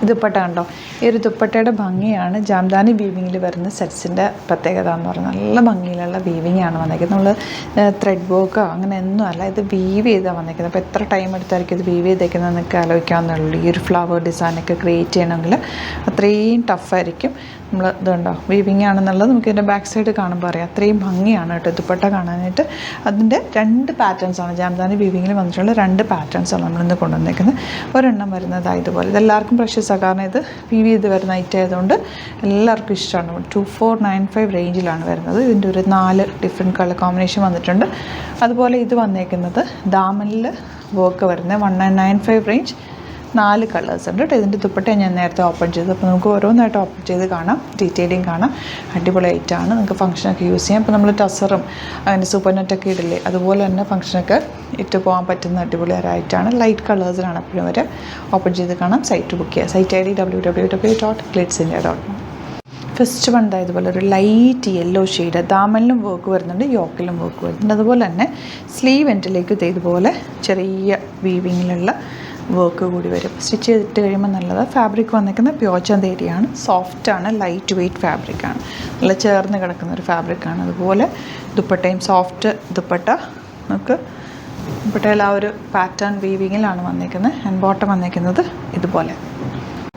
ദുപ്പട്ട കണ്ടോ, ഈ ഒരു ദുപ്പട്ടയുടെ ഭംഗിയാണ് ജാംദാനി വീവിങ്ങിൽ വരുന്ന സെറ്റ്സിൻ്റെ പ്രത്യേകത എന്ന് പറയുന്നത്. നല്ല ഭംഗിയിലുള്ള വീവിങ് ആണ് വന്നിരിക്കുന്നത്. നമ്മൾ ത്രെഡ് വർക്കോ അങ്ങനെ ഒന്നും അല്ല, ഇത് വീവ് ചെയ്താണ് വന്നിരിക്കുന്നത്. അപ്പോൾ എത്ര ടൈം എടുത്തായിരിക്കും ഇത് വീവ് ചെയ്തേക്കുന്നത് നിങ്ങൾക്ക് ആലോചിക്കാവുന്നുള്ളൂ. ഈ ഒരു ഫ്ലവർ ഡിസൈനൊക്കെ ക്രിയേറ്റ് ചെയ്യണമെങ്കിൽ അത്രയും ടഫായിരിക്കും. നമ്മൾ ഇതുണ്ടോ വീവിങ് ആണെന്നുള്ളത് നമുക്ക് ഇതിൻ്റെ ബാക്ക് സൈഡ് കാണുമ്പോൾ അറിയാം. അത്രയും ഭംഗിയാണ് കേട്ടോ ദുപ്പട്ട കാണാനായിട്ട്. അതിൻ്റെ 2 പാറ്റേൺസാണ് ജാംദാനി വീവിങ്ങിൽ വന്നിട്ടുള്ള 2 പാറ്റേൺസാണ് നമ്മളിന്ന് കൊണ്ടുവന്നേക്കുന്നത്. ഒരെണ്ണം വരുന്നത് ഇതുപോലെ, ഇതെല്ലാവർക്കും പ്രഷ്യസാണ്. കാരണം ഇത് വീവ് ചെയ്ത് വരുന്ന ഐറ്റം ആയതുകൊണ്ട് എല്ലാവർക്കും ഇഷ്ടമാണ്. 2495 റേഞ്ചിലാണ് വരുന്നത്. ഇതിൻ്റെ ഒരു 4 ഡിഫറെൻറ്റ് കളർ കോമ്പിനേഷൻ വന്നിട്ടുണ്ട്. അതുപോലെ ഇത് വന്നേക്കുന്നത് ദാമനിൽ വർക്ക് വരുന്നത് 1995 റേഞ്ച് 4 കളേഴ്സ് ഉണ്ട് കേട്ടോ. ഇതിൻ്റെ ദുപ്പട്ട ഞാൻ നേരത്തെ ഓപ്പൺ ചെയ്തു. അപ്പോൾ നമുക്ക് ഓരോന്നായിട്ട് ഓപ്പൺ ചെയ്ത് കാണാം, ഡീറ്റെയിലിംഗ് കാണാം. അടിപൊളി ഐറ്റമാണ്, നിങ്ങൾക്ക് ഫംഗ്ഷനൊക്കെ യൂസ് ചെയ്യാം. ഇപ്പോൾ നമ്മൾ ടസറും അങ്ങനെ സൂപ്പർ നെറ്റൊക്കെ ഇടില്ലേ, അതുപോലെ തന്നെ ഫംഗ്ഷനൊക്കെ ഇട്ട് പോകാൻ പറ്റുന്ന അടിപൊളി ഒരു ഐറ്റമാണ്. ലൈറ്റ് കളേഴ്സിനാണ് എപ്പോഴും വരെ. ഓപ്പൺ ചെയ്ത് കാണാം. സൈറ്റ് ബുക്ക് ചെയ്യുക. Site ID www.glitzindia.com. First one ഇതുപോലെ ഒരു ലൈറ്റ് യെല്ലോ ഷെയ്ഡ്, ദാമനിലും വർക്ക് വരുന്നുണ്ട്, യോക്കിലും വർക്ക് വരുന്നുണ്ട്. അതുപോലെ തന്നെ സ്ലീവ് എൻഡിലേക്ക് ഇതുപോലെ ചെറിയ വീവിങ്ങിലുള്ള വർക്ക് കൂടി വരും. സ്റ്റിച്ച് ചെയ്തിട്ട് കഴിയുമ്പോൾ നല്ലതാണ്. ഫാബ്രിക് വന്നിരിക്കുന്നത് പ്യോർ ചന്തേരിയാണ്. സോഫ്റ്റാണ്, ലൈറ്റ് വെയ്റ്റ് ഫാബ്രിക്കാണ്, നല്ല ചേർന്ന് കിടക്കുന്ന ഒരു ഫാബ്രിക്കാണ്. അതുപോലെ ദുപ്പട്ടയും സോഫ്റ്റ് ദുപ്പട്ട. നമുക്ക് ദുപ്പട്ടയിൽ ആ ഒരു പാറ്റേൺ വീവിങ്ങിലാണ് വന്നിരിക്കുന്നത്. ആൻഡ് ബോട്ടം വന്നിരിക്കുന്നത് ഇതുപോലെ.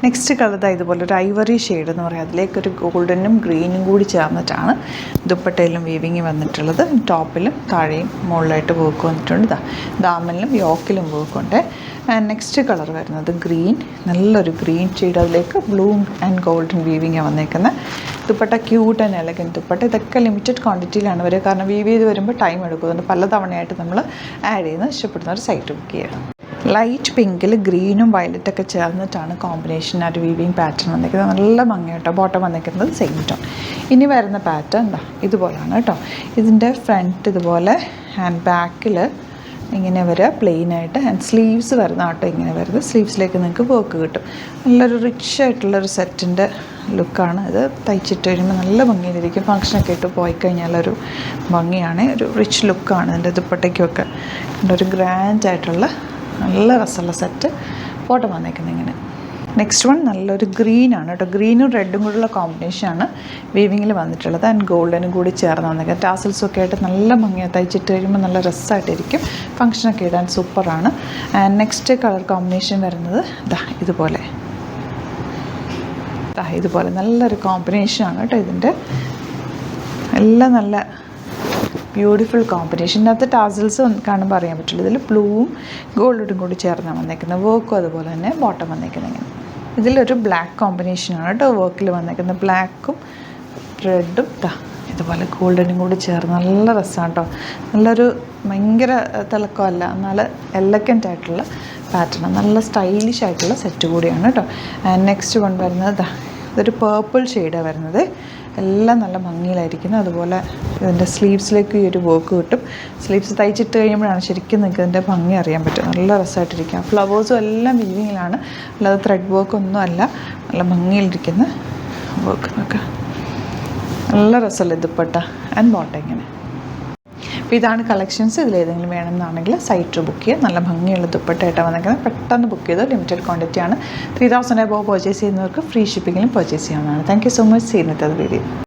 നെക്സ്റ്റ് കളർ ഇതുപോലെ ഒരു ഐവറി ഷെയ്ഡ് എന്ന് പറയാം. അതിലേക്കൊരു ഗോൾഡനും ഗ്രീനും കൂടി ചേർന്നിട്ടാണ് ദുപ്പട്ടയിലും വീവിങ് വന്നിട്ടുള്ളത്. ടോപ്പിലും താഴെയും മുകളിലായിട്ട് വർക്ക് വന്നിട്ടുണ്ട്. ദാമനിലും യോക്കിലും വർക്കുണ്ട്. നെക്സ്റ്റ് കളർ വരുന്നത് ഗ്രീൻ, നല്ലൊരു ഗ്രീൻ ഷെയ്ഡ്. അതിലേക്ക് ബ്ലൂ ആൻഡ് ഗോൾഡൻ വീവിങ് വന്നേക്കുന്നത്. Dupatta cute and elegant dupatta. ഇതൊക്കെ ലിമിറ്റഡ് ക്വാണ്ടിറ്റിയിലാണ് വരിക. കാരണം വീവ് ചെയ്ത് വരുമ്പോൾ ടൈം എടുക്കുന്നുണ്ട്. പല തവണയായിട്ട് നമ്മൾ ആഡ് ചെയ്യുന്നത്. ഇഷ്ടപ്പെടുന്ന ഒരു സൈറ്റ് ബുക്ക് ചെയ്യുക. ലൈറ്റ് പിങ്കിൽ ഗ്രീനും വയലറ്റൊക്കെ ചേർന്നിട്ടാണ് കോമ്പിനേഷൻ ആ ഒരു വീവിങ് പാറ്റേൺ വന്നിരിക്കുന്നത്. നല്ല ഭംഗി കേട്ടോ. ബോട്ടം വന്നിരിക്കുന്നത് സെയിം ടോൺ. ഇനി വരുന്ന പാറ്റേൺ ഇതുപോലെയാണ് കേട്ടോ. ഇതിൻ്റെ ഫ്രണ്ട് ഇതുപോലെ, ആൻഡ് ബാക്കിൽ ഇങ്ങനെ വരിക പ്ലെയിനായിട്ട്. ആൻഡ് സ്ലീവ്സ് വരുന്ന കേട്ടോ ഇങ്ങനെ വരുന്നത്. സ്ലീവ്സിലേക്ക് നിങ്ങൾക്ക് വർക്ക് കിട്ടും. നല്ലൊരു റിച്ച് ആയിട്ടുള്ളൊരു സെറ്റിൻ്റെ ലുക്കാണ് ഇത്. തയ്ച്ചിട്ട് കഴിയുമ്പോൾ നല്ല ഭംഗിയിലിരിക്കും. ഫംഗ്ഷനൊക്കെ ഇട്ട് പോയി കഴിഞ്ഞാലൊരു ഭംഗിയാണ്. ഒരു റിച്ച് ലുക്കാണ് ഇതിൻ്റെ ദുപ്പട്ടയ്ക്കൊക്കെ. ഒരു ഗ്രാൻഡ് ആയിട്ടുള്ള നല്ല രസമുള്ള സെറ്റ്. ബോട്ടം വന്നേക്കുന്നത് ഇങ്ങനെ. നെക്സ്റ്റ് വൺ നല്ലൊരു ഗ്രീനാണ് കേട്ടോ. ഗ്രീനും റെഡും കൂടെയുള്ള കോമ്പിനേഷനാണ് വീവിങ്ങിൽ വന്നിട്ടുള്ളത്. ആൻഡ് ഗോൾഡനും കൂടി ചേർന്ന് വന്നേക്കുന്നത്. ടാസൽസൊക്കെ ആയിട്ട് നല്ല ഭംഗിയാണ്. തയ്ച്ചിട്ട് കഴിയുമ്പോൾ നല്ല രസമായിട്ടിരിക്കും. ഫംഗ്ഷനൊക്കെ ഇടാൻ സൂപ്പറാണ്. ആൻഡ് നെക്സ്റ്റ് കളർ കോമ്പിനേഷൻ വരുന്നത് ഇതുപോലെ. ഇതുപോലെ നല്ലൊരു കോമ്പിനേഷനാണ് കേട്ടോ. ഇതിൻ്റെ എല്ലാം നല്ല ബ്യൂട്ടിഫുൾ കോമ്പിനേഷൻ. ഇതിനകത്ത് ടാസൽസ് കാണുമ്പോൾ അറിയാൻ പറ്റില്ല. ഇതിൽ ബ്ലൂവും ഗോൾഡും കൂടി ചേർന്നാണ് വന്നേക്കുന്നത്. വർക്കും അതുപോലെ തന്നെ ബോട്ടം വന്നേക്കുന്നത് ഇങ്ങനെ. ഇതിലൊരു ബ്ലാക്ക് കോമ്പിനേഷനാണ് കേട്ടോ വർക്കിൽ വന്നേക്കുന്നത്. ബ്ലാക്കും റെഡും ഇതുപോലെ ഗോൾഡനും കൂടി ചേർന്ന് നല്ല രസമാണ് കേട്ടോ. നല്ലൊരു ഭയങ്കര തിളക്കമല്ല, എന്നാൽ എലഗൻ്റ് ആയിട്ടുള്ള പാറ്റേൺ, നല്ല സ്റ്റൈലിഷ് ആയിട്ടുള്ള സെറ്റ് കൂടിയാണ് കേട്ടോ. നെക്സ്റ്റ് വൺ വരുന്നത് ഇതൊരു പേർപ്പിൾ ഷെയ്ഡാണ് വരുന്നത്. എല്ലാം നല്ല ഭംഗിയിലായിരിക്കുന്നത്. അതുപോലെ ഇതിൻ്റെ സ്ലീവ്സിലേക്ക് ഈ ഒരു വർക്ക് കിട്ടും. സ്ലീവ്സ് തയ്ച്ചിട്ട് കഴിയുമ്പോഴാണ് ശരിക്കും നിങ്ങൾക്ക് ഇതിൻ്റെ ഭംഗി അറിയാൻ പറ്റും. നല്ല രസമായിട്ടിരിക്കുക. ഫ്ലവേഴ്സും എല്ലാം വീവിങ്ങിലാണ്, അല്ലാതെ ത്രെഡ് വർക്കൊന്നും അല്ല. നല്ല ഭംഗിയിലിരിക്കുന്ന വർക്ക് നോക്കുക. നല്ല രസമല്ലേ ദുപ്പട്ട ആൻഡ് ബോട്ടം ഇങ്ങനെ. അപ്പോൾ ഇതാണ് കളക്ഷൻസ്. ഇതിലേതെങ്കിലും വേണമെന്നാണെങ്കിൽ സൈറ്റ് ബുക്ക് ചെയ്യുക. നല്ല ഭംഗിയുള്ള ദുപ്പട്ടയായിട്ടാണ് വന്നിരിക്കുന്നത്. പെട്ടെന്ന് ബുക്ക് ചെയ്തോ. ലിമിറ്റഡ് ക്വാണ്ടിറ്റിയാണ്. 3000 എബോവ് പർച്ചേസ് ചെയ്യുന്നവർക്ക് ഫ്രീ ഷിപ്പിങ്ങിലും പർച്ചേസ് ചെയ്യാവുന്നതാണ്. Thank you so much. See you with the video.